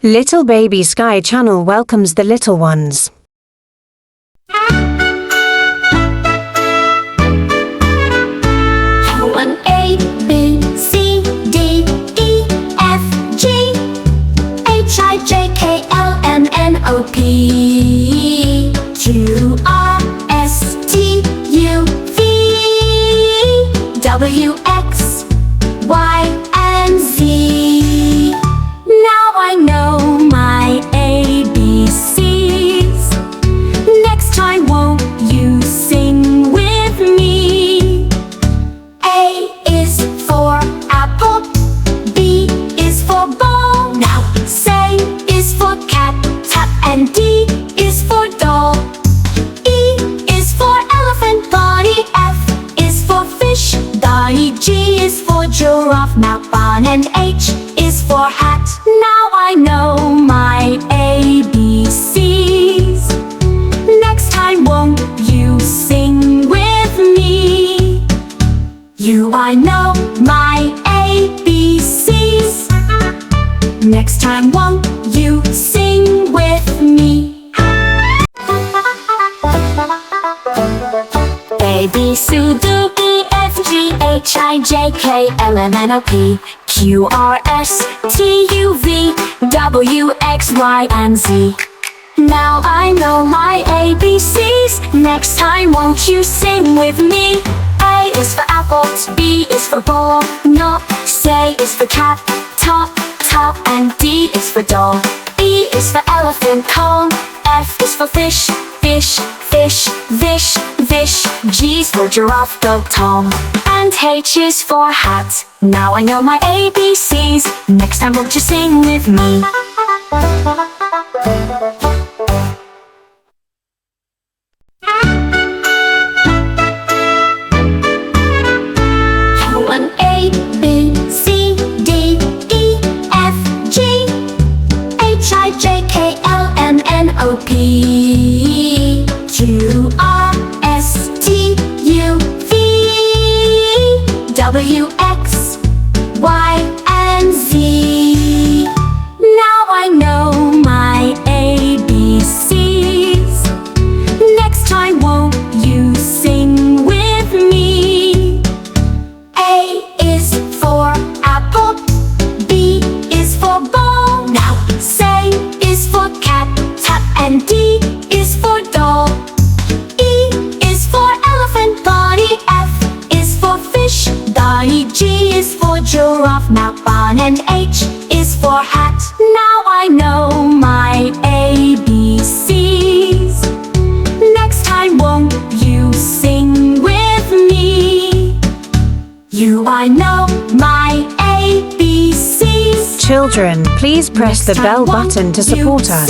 LittleBaby'sSky channel welcomes the little ones. A, B, C, D, E, F, G, H, I, J, K, L, M, N, O, P, Q, R, S, T, U, V, W, X, Y, and Z. Now I know my ABCs. Next time won't you sing with me? A is for apple, B is for ball. Now say is for cat, tap, and D is for doll. E is for elephant body, F is for fish body, G is for giraffe mouth barn, and H is for hat. Now I know my ABCs. Next time won't you sing with me? I know my ABCs. Next time won't you sing with me? A, B, C, D, E, F, G, H, I, J, K, L, M, N, O, P, Q, R, S, T, U, V, W, X, Y, and Z. Now I know my ABCs. Next time won't you sing with me? A is for apple, B is for ball, no, say is for cat, top, top, and D is for doll. E is for elephant, cone, F is for fish, fish, fish, fish, fish, G is for giraffe, dog, Tom, and H is for hat. Now I know my ABCs. Next time won't you sing with me? A, B, C, D, E, F, G, H, I, J, K, L, M, N, O, P, Q, R, S, T, U, V, W, X, Y, and Z. Now I know my ABCs. Next time won't you sing with me? A is for apple, B is for ball. Now say is for cat, tap, and D is for doll. E is for elephant body, F is for fish body, G is for giraffe mouth barn, and H is for hat. Now I know my ABCs. Next time won't you sing with me? I know my ABCs. Children, please press the bell button to support us.